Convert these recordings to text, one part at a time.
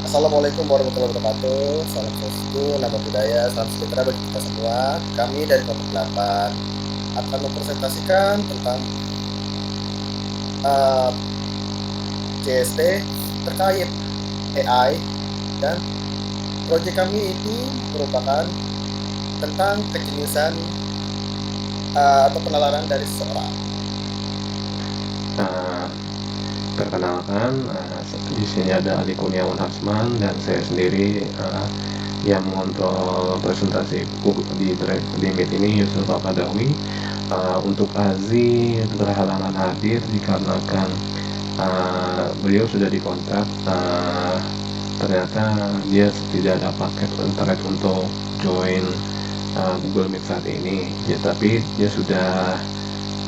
Assalamualaikum warahmatullahi wabarakatuh. Salam swastiastu, namo buddhaya, salam sejahtera bagi kita semua. Kami dari kelompok 8 akan mempresentasikan tentang uh, CST terkait AI, dan proyek kami ini merupakan tentang kejeniusan atau penalaran dari seseorang. Uh, Perkenalkan, di sini ada Ali Kurniawan Hasman dan saya sendiri yang mengontrol presentasi di Meet ini, Yusuf Akadawi. Untuk Azi berhalangan hadir dikarenakan beliau sudah dikontak, ternyata dia tidak ada paket internet untuk join Google Meet saat ini ya, tapi dia sudah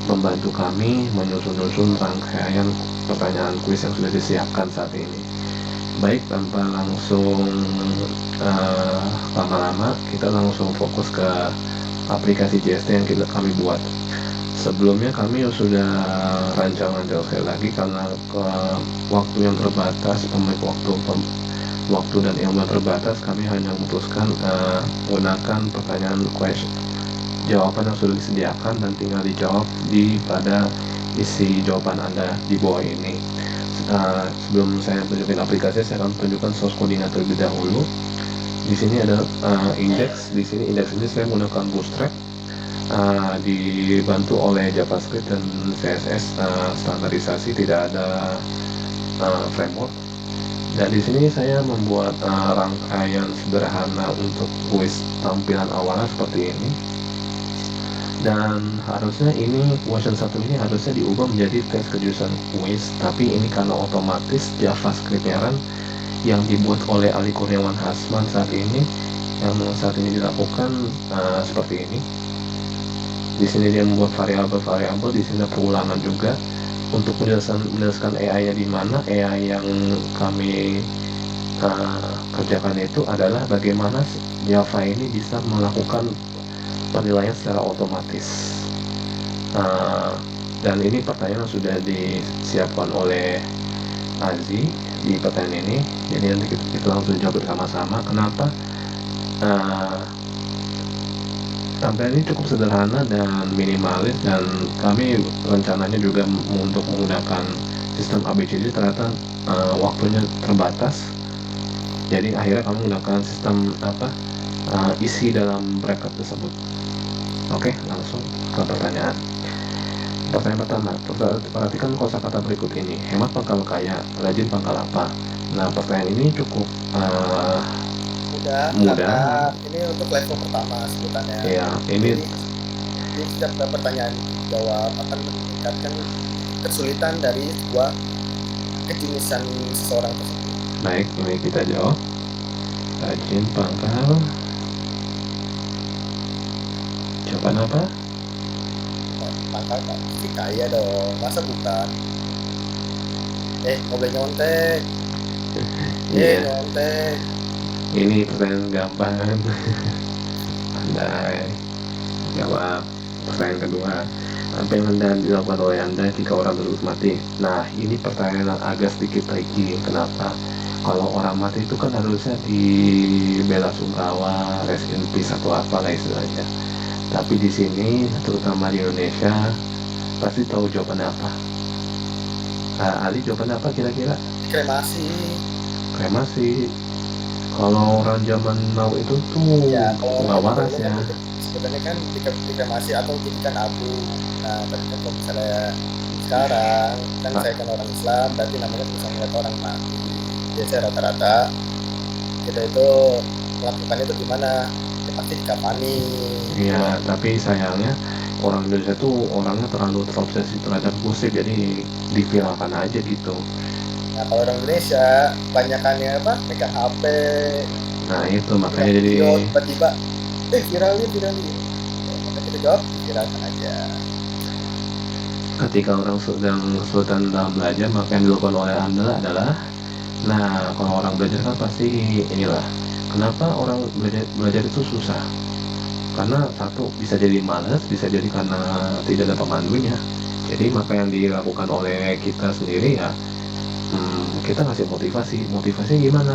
membantu kami menyusun rangkaian pertanyaan kuis yang sudah disiapkan saat ini. Baik, tanpa langsung lama-lama, kita langsung fokus ke aplikasi JST yang kami buat. Sebelumnya kami sudah rancangan jauh sekali lagi karena waktu yang terbatas, waktu dan ilmu yang terbatas, kami hanya memutuskan menggunakan pertanyaan question jawaban yang sudah disediakan dan tinggal dijawab pada isi jawaban Anda di bawah ini. Sebelum saya tunjukin aplikasi, saya akan tunjukkan source coding-nya terlebih dahulu. Di sini ada index. Di sini index ini saya menggunakan Bootstrap, dibantu oleh JavaScript dan CSS standarisasi, tidak ada framework. Dan di sini saya membuat rangkaian sederhana untuk kuis tampilan awalnya seperti ini. Dan harusnya ini question 1 ini harusnya diubah menjadi tes kejurusan kuis, tapi ini karena otomatis JavaScript-nya yang dibuat oleh Ali Kurniawan Hasman saat ini dilakukan seperti ini. Di sini dia membuat variabel, di sini ada perulangan juga untuk menjelaskan AI-nya di mana. AI yang kami kerjakan itu adalah bagaimana Java ini bisa melakukan penilaian secara otomatis. Dan ini pertanyaan yang sudah disiapkan oleh Azi di pertanyaan ini, jadi nanti kita langsung jawab bersama-sama. Kenapa tampilan ini cukup sederhana dan minimalis, dan kami rencananya juga untuk menggunakan sistem ABCD, ternyata waktunya terbatas, jadi akhirnya kami menggunakan sistem isi dalam bracket tersebut. Oke, langsung ke pertanyaan. Pertanyaan pertama, perhatikan kosakata berikut ini. Hemat pangkal kaya, rajin pangkal apa? Nah, pertanyaan ini cukup mudah. Ini untuk level pertama sebutannya. Ya, ini setiap pertanyaan jawab akan meningkatkan kesulitan dari sebuah kejeniusan seseorang tersebut. Baik, ini kita jawab. Rajin pangkal. Jawaban apa? Pangkal pasti kaya dong, masa bukan? Boleh nyontek. Nyontek. Ini pertanyaan gampang. Anda jawab. Pertanyaan kedua, apa yang hendak dilakukan oleh Anda jika orang tersebut mati? Nah, ini pertanyaan yang agak sedikit tricky. Kenapa? Kalau orang mati itu kan harusnya di bela sungkawa, rest in peace atau apa lah istilahnya. Tapi di sini, terutama di Indonesia, pasti tahu jawabannya apa. Ali, jawabannya apa kira-kira? Kremasi. Kalau orang zaman now itu tuh nggak waras ya. Sebenarnya kan dikremasi atau dijadikan abu. Nah, tapi kan kalau misalnya sekarang kan saya kan orang Islam, berarti namanya bisa melihat orang mati. Biasanya rata-rata kita itu melakukan itu gimana? Ya pasti dikafani. Iya, tapi sayangnya orang Indonesia tuh orangnya terlalu terobsesi terhadap musik, jadi diviralkan aja gitu. Nah, kalau orang Indonesia banyakannya apa? Megang HP. Nah, itu makanya jadi tiba-tiba viralin. Maka kita jawab viralkan aja. Ketika orang sedang kesulitan dalam belajar, maka yang dilakukan oleh Anda adalah, nah, kalau orang belajar kan pasti inilah. Kenapa orang belajar itu susah? Karena satu, bisa jadi malas, bisa jadi karena tidak ada pemandunya. Jadi maka yang dilakukan oleh kita sendiri ya, kita ngasih motivasi gimana?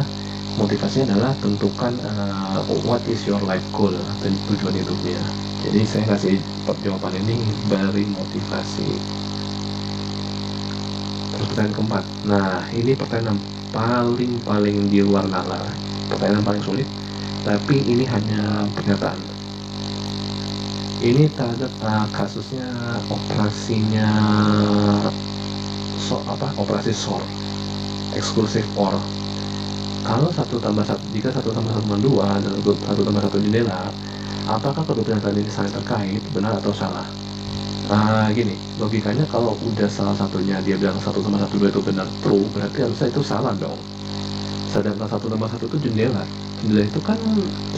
Motivasinya adalah tentukan, what is your life goal, tujuan hidupnya. Jadi saya kasih jawaban ini beri motivasi. Terus pertanyaan keempat, nah ini pertanyaan paling di luar nalar, pertanyaan paling sulit, tapi ini hanya pernyataan. Ini terhadap kasusnya operasinya operasi SOR, eksklusif OR. Kalau jika 1+1 = 2 dan 1+1 jendela, apakah kedua pernyataan ini saling terkait, benar atau salah? Gini, logikanya kalau udah salah satunya dia bilang 1+1 itu benar true, berarti harusnya itu salah dong. Sedangkan 1+1 itu jendela. Jendela itu kan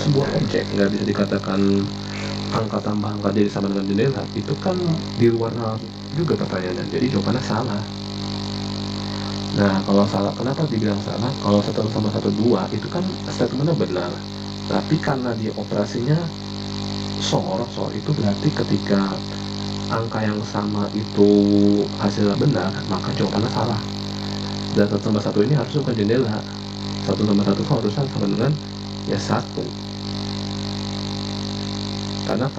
sebuah objek, nggak bisa dikatakan angka tambah angka jadi sama dengan jendela. Itu kan di luar nalar juga pertanyaannya, jadi jawabannya salah. Nah, kalau salah, kenapa dibilang salah? Kalau 1+1 = 2 itu kan statementnya benar, tapi karena dia operasinya SOR itu berarti ketika angka yang sama itu hasilnya benar, maka jawabannya salah. Dan 1+1 ini harusnya bukan jendela. 1+1 itu harusnya sama dengan ya 1, karena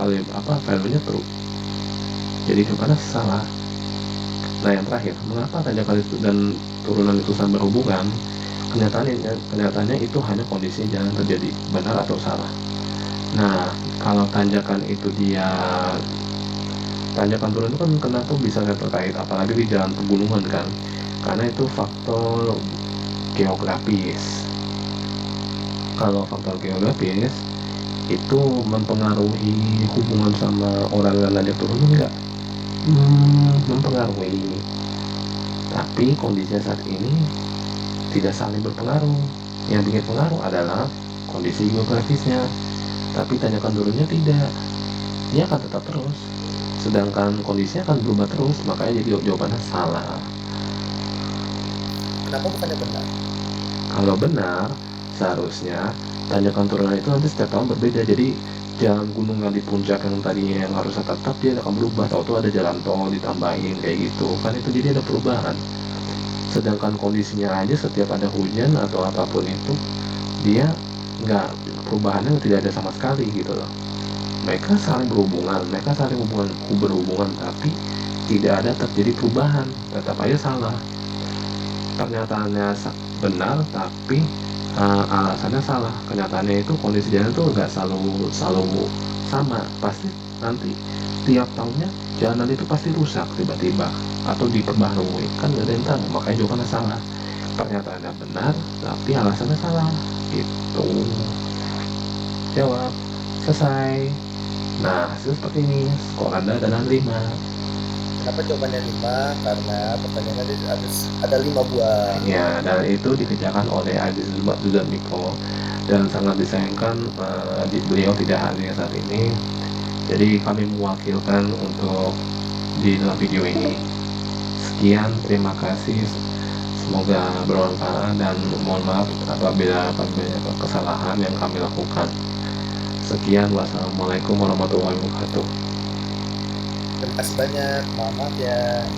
value-nya true. Jadi jawabannya salah. Nah, yang terakhir, mengapa tanjakan itu dan turunan itu saling berhubungan? Kenyataannya itu hanya kondisi yang terjadi, benar atau salah. Nah, kalau tanjakan turun itu kan kenapa bisa terkait, apalagi di jalan pegunungan kan, karena itu faktor geografis. Kalau faktor geografis itu mempengaruhi hubungan sama orang yang nanjak turun enggak? Mempengaruhi, tapi kondisinya saat ini tidak saling berpengaruh. Yang bikin pengaruh adalah kondisi geografisnya, tapi tanjakan turunnya tidak, dia akan tetap terus, sedangkan kondisinya akan berubah terus, makanya jadi jawabannya salah. Kenapa bukannya benar? Kalau benar, seharusnya tanjakan turunan itu nanti setiap tahun berbeda. Jadi jalan gunung yang di puncak yang tadinya yang harusnya tetap, dia akan berubah. Tahu-tahu ada jalan tol ditambahin kayak gitu kan, itu jadi ada perubahan. Sedangkan kondisinya aja setiap ada hujan atau apapun itu, dia nggak, perubahannya tidak ada sama sekali gitu loh. Mereka saling berhubungan, tapi tidak ada terjadi perubahan, tetap aja salah. Pernyataannya benar, tapi alasannya salah. Kenyataannya itu kondisi jalan itu nggak selalu sama, pasti nanti tiap tahunnya jalan itu pasti rusak tiba-tiba atau diperbaharui, kan nggak ada yang tahu, makanya jawabannya salah. Pernyataannya benar tapi alasannya salah, itu jawab selesai. Nah, hasil seperti ini, skor Anda adalah 5. Kenapa jawabannya 5? Karena pertanyaannya ada 5 buah. Ya, dan itu dikerjakan oleh Aziz Miko, dan sangat disayangkan beliau tidak hadir saat ini. Jadi kami mewakilkan untuk di dalam video ini. Sekian, terima kasih. Semoga bermanfaat dan mohon maaf apabila kesalahan yang kami lakukan. Sekian, wassalamualaikum warahmatullahi wabarakatuh. Terima kasih banyak. Maaf ya.